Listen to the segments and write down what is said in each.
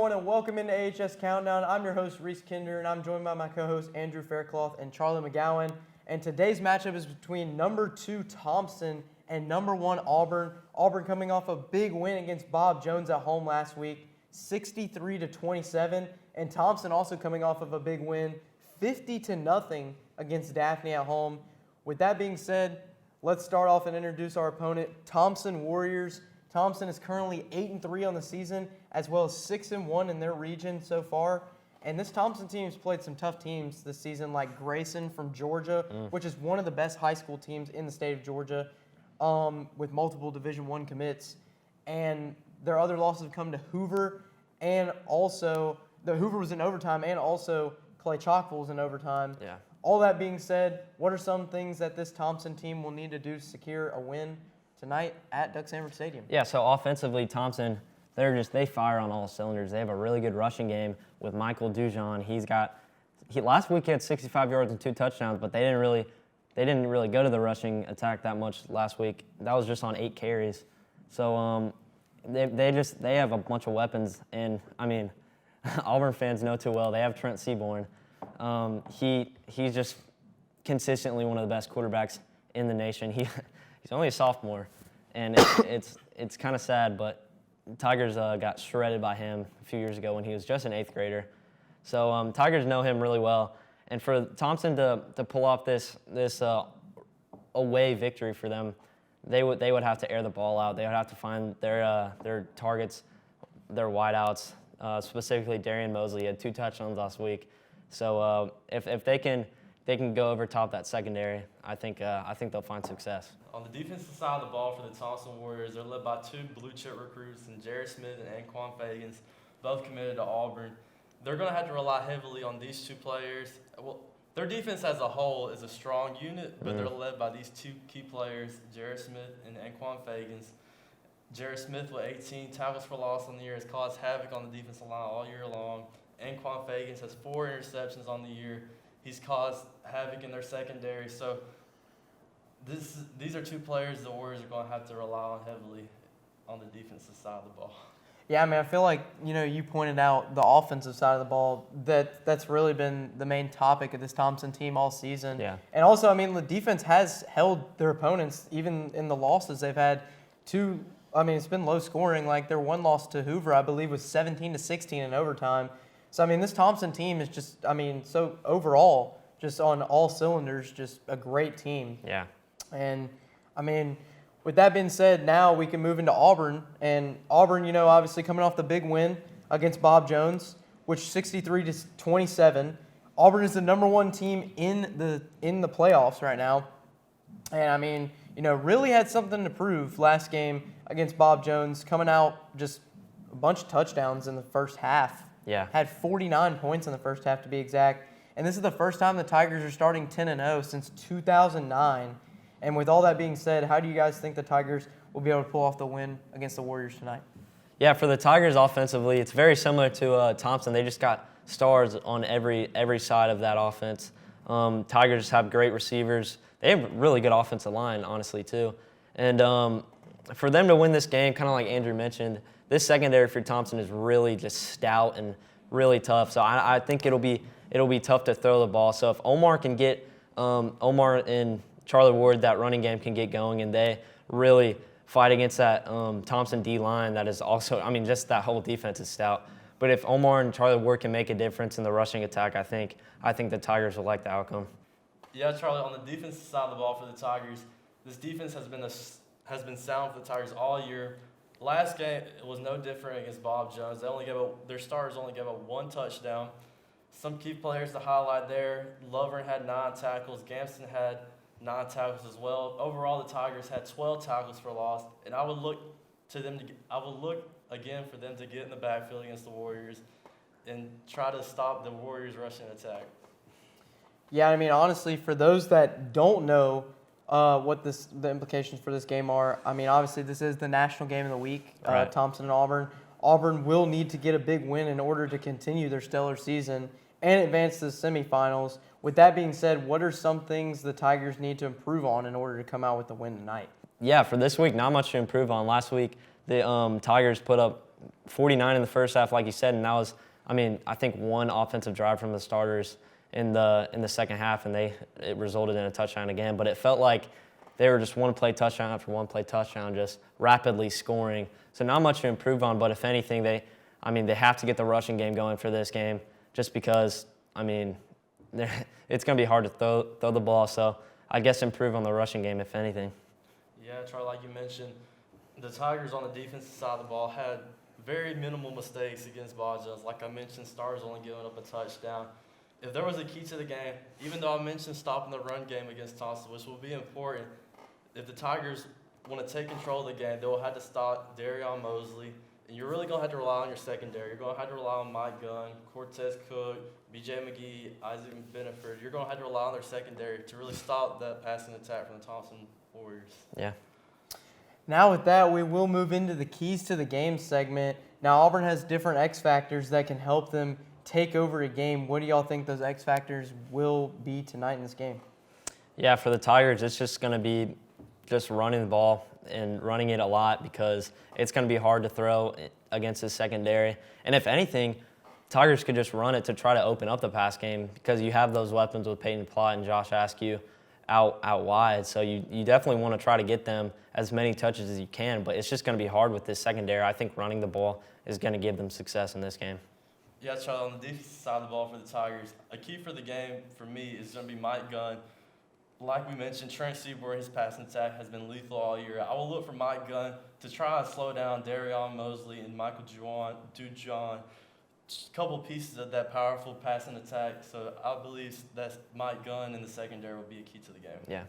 everyone, and welcome into AHS Countdown. I'm your host, Reese Kinder, and I'm joined by my co-hosts, Andrew Faircloth and Charlie McGowan. And today's matchup is between number 2 Thompson and number 1 Auburn. Auburn coming off a big win against Bob Jones at home last week, 63-27. And Thompson also coming off of a big win, 50-0 against Daphne at home. With that being said, let's start off and introduce our opponent, Thompson Warriors. Thompson is currently 8-3 on the season, as well as 6-1 in their region so far. And this Thompson team has played some tough teams this season, like Grayson from Georgia, which is one of the best high school teams in the state of Georgia, with multiple Division I commits. And their other losses have come to Hoover, and also the Hoover was in overtime, and also Clay Chalkville was in overtime. Yeah. All that being said, what are some things that this Thompson team will need to do to secure a win tonight at Duck Sanford Stadium? Yeah, so offensively, Thompson, they fire on all cylinders. They have a really good rushing game with Michael Dujon. Last week he had 65 yards and 2 touchdowns, but they didn't really go to the rushing attack that much last week. That was just on 8 carries. So they have a bunch of weapons, and I mean, Auburn fans know too well. They have Trent Seaborn. He's just consistently one of the best quarterbacks in the nation. He's only a sophomore, and it's kind of sad, but Tigers got shredded by him a few years ago when he was just an 8th grader. So Tigers know him really well, and for Thompson to pull off this away victory for them, they would have to air the ball out. They would have to find their targets, their wideouts, specifically Darian Mosley. He had 2 touchdowns last week. So if they can go over top that secondary, I think they'll find success. On the defensive side of the ball for the Thompson Warriors, they're led by 2 blue-chip recruits, and Jared Smith and Anquan Fagans, both committed to Auburn. They're going to have to rely heavily on these 2 players. Well, their defense as a whole is a strong unit, but they're led by these 2 key players, Jared Smith and Anquan Fagans. Jared Smith with 18 tackles for loss on the year has caused havoc on the defensive line all year long. Anquan Fagans has 4 interceptions on the year. He's caused havoc in their secondary. So these are 2 players the Warriors are going to have to rely on heavily on the defensive side of the ball. Yeah, I mean, I feel like, you pointed out the offensive side of the ball. That's really been the main topic of this Thompson team all season. Yeah. And also, I mean, the defense has held their opponents, even in the losses. They've had 2, I mean, it's been low scoring. Like their one loss to Hoover, I believe, was 17-16 in overtime. So, I mean, this Thompson team is just, I mean, so overall, just on all cylinders, just a great team. Yeah. And, I mean, with that being said, now we can move into Auburn. And Auburn, obviously coming off the big win against Bob Jones, which 63-27. Auburn is the number 1 team in the playoffs right now. And, I mean, really had something to prove last game against Bob Jones, coming out just a bunch of touchdowns in the first half. Yeah. Had 49 points in the first half, to be exact. And this is the first time the Tigers are starting 10-0 since 2009. And with all that being said, how do you guys think the Tigers will be able to pull off the win against the Warriors tonight? Yeah, for the Tigers offensively, it's very similar to Thompson. They just got stars on every side of that offense. Tigers have great receivers. They have a really good offensive line, honestly, too. And for them to win this game, kind of like Andrew mentioned, this secondary for Thompson is really just stout and really tough. So I think it'll be tough to throw the ball. So if Omar can get Omar and Charlie Ward, that running game can get going, and they really fight against that Thompson D-line that is also, I mean, just that whole defense is stout. But if Omar and Charlie Ward can make a difference in the rushing attack, I think the Tigers will like the outcome. Yeah, Charlie, on the defensive side of the ball for the Tigers, this defense has been sound for the Tigers all year. Last game, it was no different against Bob Jones. Their starters only gave up 1 touchdown. Some key players to highlight there. Lovern had 9 tackles. Gamson had 9 tackles as well. Overall, the Tigers had 12 tackles for loss, and I would look again for them to get in the backfield against the Warriors and try to stop the Warriors' rushing attack. Yeah, I mean, honestly, for those that don't know what the implications for this game are, I mean, obviously this is the national game of the week, Right. Thompson and Auburn. Auburn will need to get a big win in order to continue their stellar season and advance to the semifinals. With that being said, what are some things the Tigers need to improve on in order to come out with the win tonight? Yeah, for this week, not much to improve on. Last week, the Tigers put up 49 in the first half, like you said, and that was, I think one offensive drive from the starters in the second half, and it resulted in a touchdown again. But it felt like they were just one play touchdown after one play touchdown, just rapidly scoring. So not much to improve on, but if anything, they have to get the rushing game going for this game, just because it's going to be hard to throw the ball. So I guess improve on the rushing game, if anything. Yeah, Charlie, like you mentioned, the Tigers on the defensive side of the ball had very minimal mistakes against Bob Jones. Like I mentioned, Stars only giving up a touchdown. If there was a key to the game, even though I mentioned stopping the run game against Thompson, which will be important, if the Tigers want to take control of the game, they will have to stop Darion Mosley. And you're really going to have to rely on your secondary. You're going to have to rely on Mike Gunn, Cortez Cook, B.J. McGee, Isaac Beneford. You're going to have to rely on their secondary to really stop that passing attack from the Thompson Warriors. Yeah. Now with that, we will move into the keys to the game segment. Now Auburn has different X factors that can help them take over a game. What do y'all think those X factors will be tonight in this game? Yeah, for the Tigers, it's just going to be just running the ball and running it a lot, because it's going to be hard to throw against his secondary. And if anything, Tigers could just run it to try to open up the pass game, because you have those weapons with Peyton Plott and Josh Askew out wide. So you definitely want to try to get them as many touches as you can, but it's just going to be hard with this secondary. I think running the ball is going to give them success in this game. Yeah, Charlie, on the defensive side of the ball for the Tigers, a key for the game for me is going to be Mike Gunn. Like we mentioned, Trent Seaborn, his passing attack has been lethal all year. I will look for Mike Gunn to try and slow down Darion Mosley and Michael Dujon, a couple pieces of that powerful passing attack. So I believe that Mike Gunn in the secondary will be a key to the game. Yeah.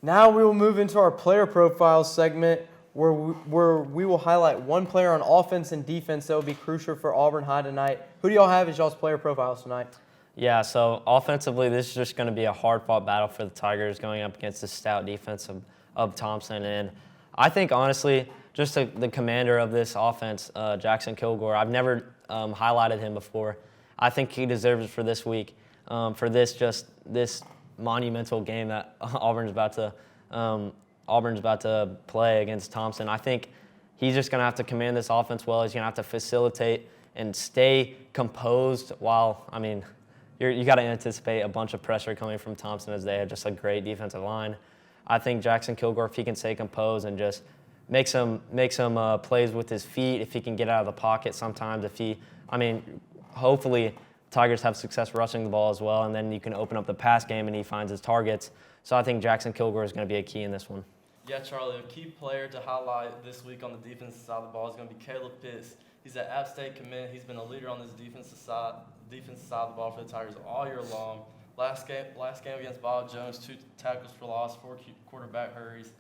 Now we will move into our player profiles segment, where we will highlight one player on offense and defense that will be crucial for Auburn High tonight. Who do y'all have as y'all's player profiles tonight? Yeah, so offensively, this is just going to be a hard-fought battle for the Tigers going up against the stout defense of Thompson. And I think, honestly, just the commander of this offense, Jackson Kilgore, I've never highlighted him before. I think he deserves it for this week, for this monumental game that Auburn's about to play against Thompson. I think he's just going to have to command this offense well. He's going to have to facilitate and stay composed while, you got to anticipate a bunch of pressure coming from Thompson, as they have just a great defensive line. I think Jackson Kilgore, if he can stay composed and just make some plays with his feet, if he can get out of the pocket sometimes, hopefully Tigers have success rushing the ball as well, and then you can open up the pass game and he finds his targets. So I think Jackson Kilgore is going to be a key in this one. Yeah, Charlie, a key player to highlight this week on the defensive side of the ball is going to be Caleb Pitts. He's an App State commit. He's been a leader on this defensive side of the ball for the Tigers all year long. Last game against Bob Jones, 2 tackles for loss, 4 quarterback hurries.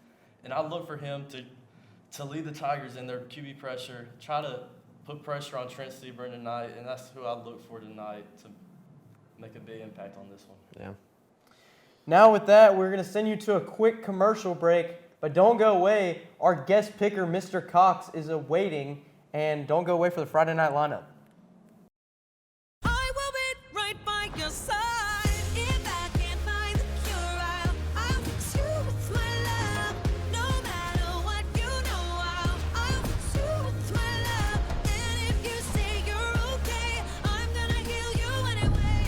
And I look for him to lead the Tigers in their QB pressure, try to put pressure on Trent Seaborn tonight, and that's who I look for tonight to make a big impact on this one. Yeah. Now with that, we're going to send you to a quick commercial break, but don't go away. Our guest picker, Mr. Cox, is awaiting, and don't go away for the Friday night lineup. I will be right by your side. If I can't find the cure, I'll fix you with my love. No matter what, you know I'll fix you with my love. And if you say you're okay, I'm gonna heal you anyway.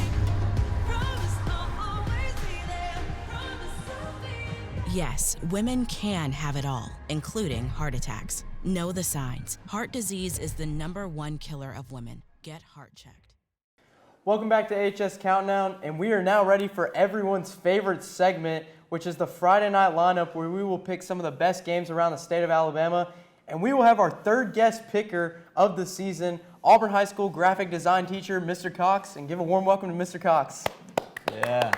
Promise I'll always be there. Promise I'll be. Yes, women can have it all, including heart attacks. Know the signs. Heart disease is the #1 killer of women. Get heart checked. Welcome back to AHS Countdown, and we are now ready for everyone's favorite segment, which is the Friday night lineup, where we will pick some of the best games around the state of Alabama. And we will have our third guest picker of the season, Auburn High School graphic design teacher, Mr. Cox. And give a warm welcome to Mr. Cox. Yeah.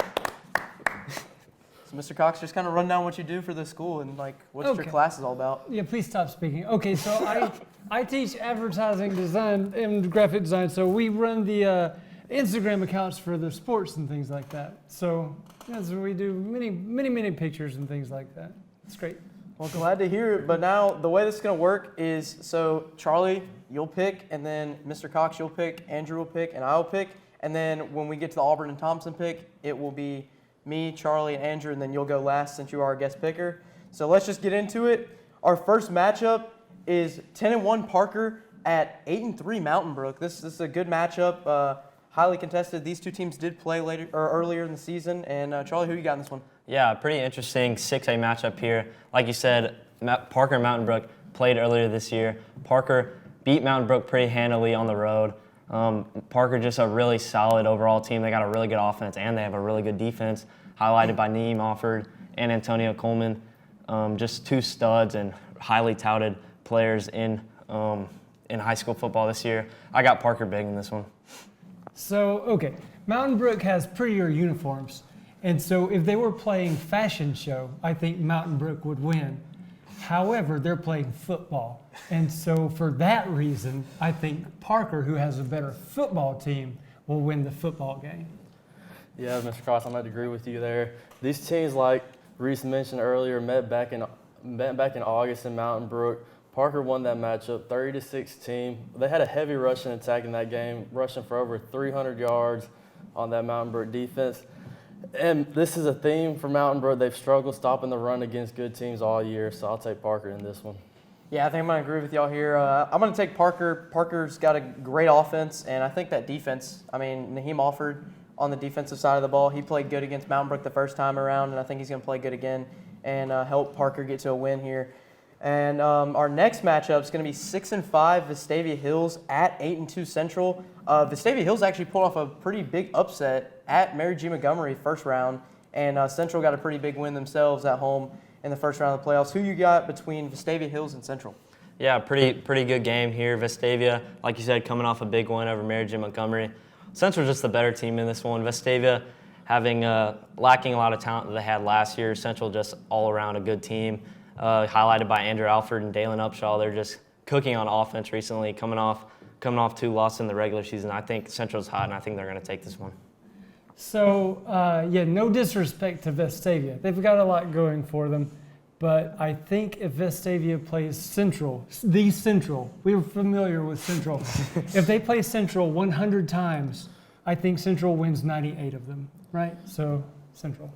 So Mr. Cox, just kind of run down what you do for the school and what's your class is all about. Yeah, please stop speaking. Okay, so I teach advertising design and graphic design. So we run the Instagram accounts for the sports and things like that. So that's what we do, many pictures and things like that. It's great. Well, glad to hear it. But now the way this is going to work is, so Charlie, you'll pick, and then Mr. Cox, you'll pick, Andrew will pick, and I'll pick. And then when we get to the Auburn and Thompson pick, it will be me, Charlie, and Andrew, and then you'll go last since you are our guest picker. So let's just get into it. Our first matchup is 10-1 Parker at 8-3 Mountain Brook. This is a good matchup, highly contested. These two teams did play earlier in the season. And Charlie, who you got in this one? Yeah, pretty interesting 6A matchup here. Like you said, Parker and Mountain Brook played earlier this year. Parker beat Mountain Brook pretty handily on the road. Parker just a really solid overall team. They got a really good offense and they have a really good defense, highlighted by Neem Offord and Antonio Coleman. Just two studs and highly touted players in high school football this year. I got Parker big in this one. So, okay, Mountain Brook has prettier uniforms. And so if they were playing fashion show, I think Mountain Brook would win. However, they're playing football. And so for that reason, I think Parker, who has a better football team, will win the football game. Yeah, Mr. Cross, I'm going to agree with you there. These teams, like Reese mentioned earlier, met back in August in Mountain Brook. Parker won that matchup 30-16. They had a heavy rushing attack in that game, rushing for over 300 yards on that Mountain Brook defense. And this is a theme for Mountain Brook. They've struggled stopping the run against good teams all year, so I'll take Parker in this one. Yeah, I think I'm going to agree with y'all here. I'm going to take Parker. Parker's got a great offense, and I think that defense, Naheem Offord on the defensive side of the ball, he played good against Mountain Brook the first time around, and I think he's going to play good again and help Parker get to a win here. And our next matchup is going to be 6-5 Vestavia Hills at 8-2 Central. Vestavia Hills actually pulled off a pretty big upset at Mary G. Montgomery first round, and Central got a pretty big win themselves at home in the first round of the playoffs. Who you got between Vestavia Hills and Central? Yeah, pretty good game here. Vestavia, like you said, coming off a big win over Mary G. Montgomery. Central's just the better team in this one. Vestavia having lacking a lot of talent that they had last year. Central just all around a good team, highlighted by Andrew Alford and Dalen Upshaw. They're just cooking on offense recently, coming off 2 losses in the regular season. I think Central's hot, and I think they're going to take this one. So, no disrespect to Vestavia. They've got a lot going for them. But I think if Vestavia plays Central, we're familiar with Central. If they play Central 100 times, I think Central wins 98 of them, right? So, Central.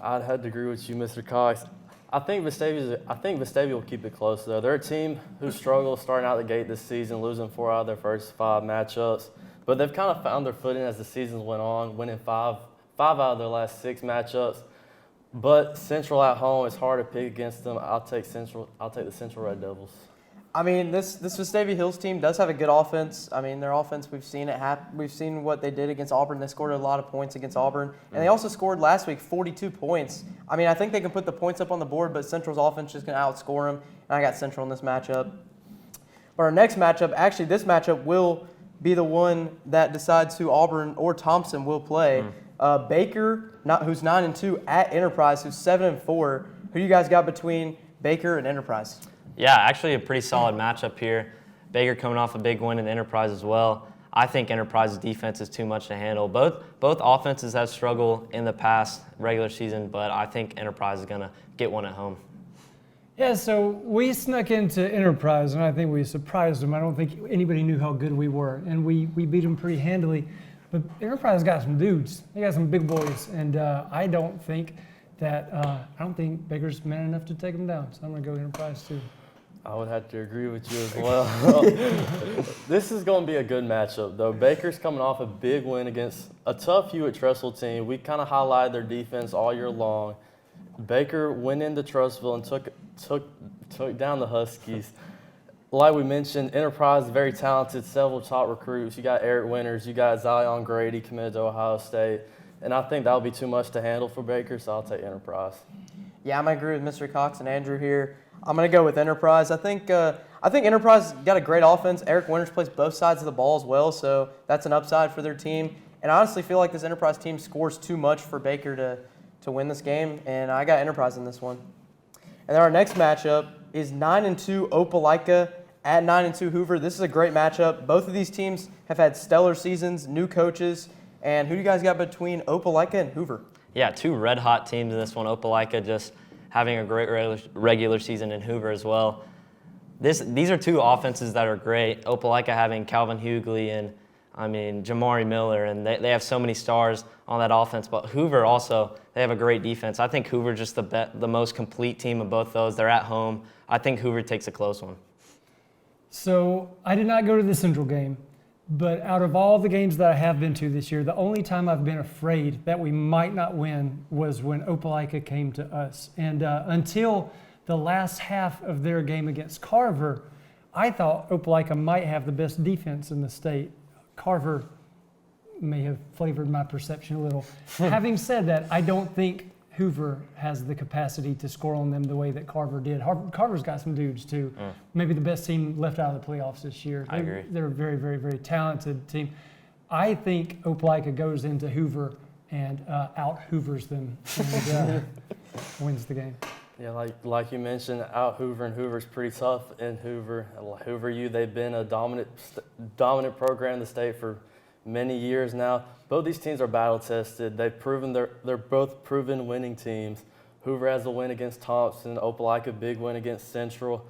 I'd have to agree with you, Mr. Cox. I think Vestavia will keep it close, though. They're a team who struggled starting out the gate this season, losing 4 out of their first 5 matchups. But they've kind of found their footing as the season went on, winning 5 out of their last 6 matchups. But Central at home, it's hard to pick against them. I'll take the Central Red Devils. This Vestavia Hills team does have a good offense. Their offense, we've seen it happen. We've seen what they did against Auburn. They scored a lot of points against Auburn. And they also scored last week 42 points. I think they can put the points up on the board, but Central's offense is going to outscore them. And I got Central in this matchup. But our next matchup, actually this matchup will be the one that decides who Auburn or Thompson will play. Baker, who's 9-2, at Enterprise, who's 7-4. Who you guys got between Baker and Enterprise? Yeah, actually a pretty solid matchup here. Baker coming off a big win in Enterprise as well. I think Enterprise's defense is too much to handle. Both offenses have struggled in the past regular season, but I think Enterprise is going to get one at home. Yeah, so we snuck into Enterprise, and I think we surprised them. I don't think anybody knew how good we were, and we beat them pretty handily. But Enterprise got some dudes. They got some big boys, and I don't think Baker's man enough to take them down. So I'm going to go Enterprise too. I would have to agree with you as well. This is going to be a good matchup, though. Baker's coming off a big win against a tough Hewitt Trestle team. We kind of highlighted their defense all year long. Baker went into Trussville and took down the Huskies. Like we mentioned, Enterprise is very talented, several top recruits. You got Eric Winters, you got Zion Grady committed to Ohio State. And I think that'll be too much to handle for Baker, so I'll take Enterprise. Yeah, I'm going to agree with Mr. Cox and Andrew here. I'm going to go with Enterprise. I think Enterprise got a great offense. Eric Winters plays both sides of the ball as well, so that's an upside for their team. And I honestly feel like this Enterprise team scores too much for Baker to win this game, and I got Enterprise in this one. And then our next matchup is 9-2 Opelika at 9-2 Hoover. This is a great matchup. Both of these teams have had stellar seasons, new coaches. And who do you guys got between Opelika and Hoover? Yeah, 2 red-hot teams in this one. Opelika just having a great regular season, in Hoover as well. These are 2 offenses that are great. Opelika having Calvin Hughley and, Jamari Miller, and they have so many stars on that offense. But Hoover also, they have a great defense. I think Hoover's just the most complete team of both those. They're at home. I think Hoover takes a close one. So I did not go to the Central game, but out of all the games that I have been to this year, the only time I've been afraid that we might not win was when Opelika came to us. And until the last half of their game against Carver, I thought Opelika might have the best defense in the state. Carver may have flavored my perception a little. Having said that, I don't think Hoover has the capacity to score on them the way that Carver did. Carver's got some dudes too. Maybe the best team left out of the playoffs this year. I agree. They're a very, very, very talented team. I think Opelika goes into Hoover and out-Hoovers them and wins the game. Yeah, like you mentioned, out Hoover, and Hoover's pretty tough in Hoover. Hoover U, they've been a dominant program in the state for many years now. Both these teams are battle tested. They've proven they're both proven winning teams. Hoover has a win against Thompson, Opelika big win against Central.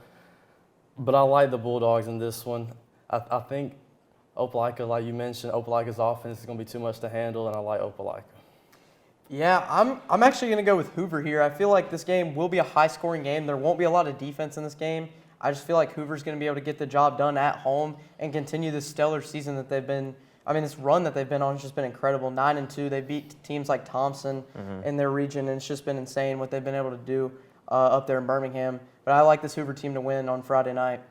But I like the Bulldogs in this one. I think Opelika, like you mentioned, Opelika's offense is going to be too much to handle, and I like Opelika. Yeah, I'm actually going to go with Hoover here. I feel like this game will be a high-scoring game. There won't be a lot of defense in this game. I just feel like Hoover's going to be able to get the job done at home and continue this stellar season that they've been. I mean, this run that they've been on has just been incredible. 9-2, they beat teams like Thompson in their region, and it's just been insane what they've been able to do up there in Birmingham. But I like this Hoover team to win on Friday night.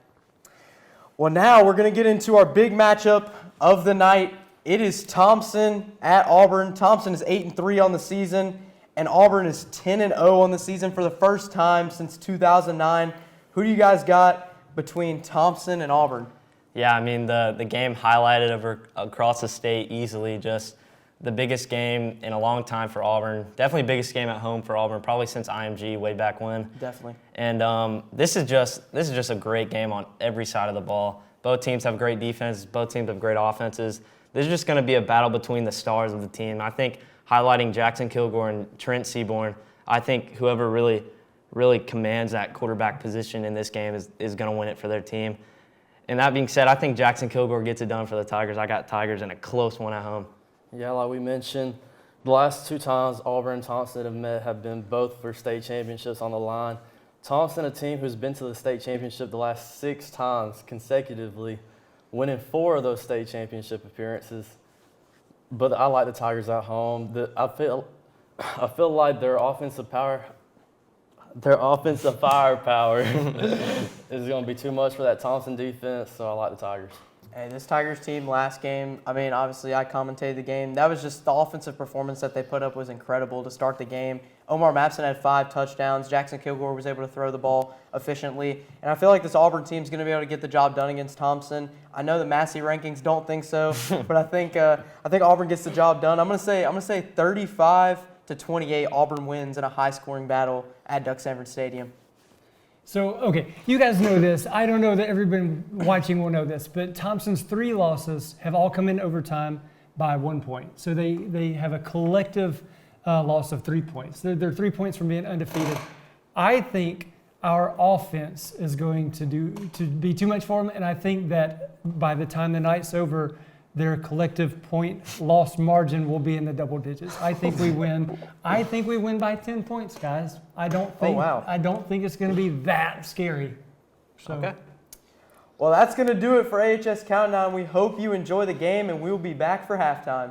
Well, now we're going to get into our big matchup of the night. It is Thompson at Auburn. Thompson is 8-3 on the season, and Auburn is 10-0 on the season for the first time since 2009. Who do you guys got between Thompson and Auburn? Yeah, I mean, the game highlighted across the state easily, just the biggest game in a long time for Auburn. Definitely biggest game at home for Auburn, probably since IMG way back when. Definitely. And this is just a great game on every side of the ball. Both teams have great defenses. Both teams have great offenses. This is just going to be a battle between the stars of the team. I think highlighting Jackson Kilgore and Trent Seaborn, I think whoever really commands that quarterback position in this game is going to win it for their team. And that being said, I think Jackson Kilgore gets it done for the Tigers. I got Tigers in a close one at home. Yeah, like we mentioned, the last two times Auburn and Thompson have met have been both for state championships on the line. Thompson, a team who's been to the state championship the last 6 times consecutively, winning 4 of those state championship appearances. But I like the Tigers at home. I feel like their offensive firepower is going to be too much for that Thompson defense, so I like the Tigers. Hey, this Tigers team last game, I mean, obviously I commentated the game. That was just the offensive performance that they put up was incredible to start the game. Omar Mapson had 5 touchdowns. Jackson Kilgore was able to throw the ball efficiently. And I feel like this Auburn team is going to be able to get the job done against Thompson. I know the Massey rankings don't think so, but I think Auburn gets the job done. I'm going to say 35-28 Auburn wins in a high-scoring battle at Duck Sanford Stadium. So, okay, you guys know this. I don't know that everybody watching will know this, but Thompson's 3 losses have all come in overtime by 1 point. So they have a collective loss of 3 points. They're 3 points from being undefeated. I think our offense is going to be too much for them, and I think that by the time the night's over, their collective point loss margin will be in the double digits. I think we win. I think we win by 10 points, guys. I don't think it's going to be that scary. So. Okay. Well, that's going to do it for AHS Countdown. We hope you enjoy the game, and we will be back for halftime.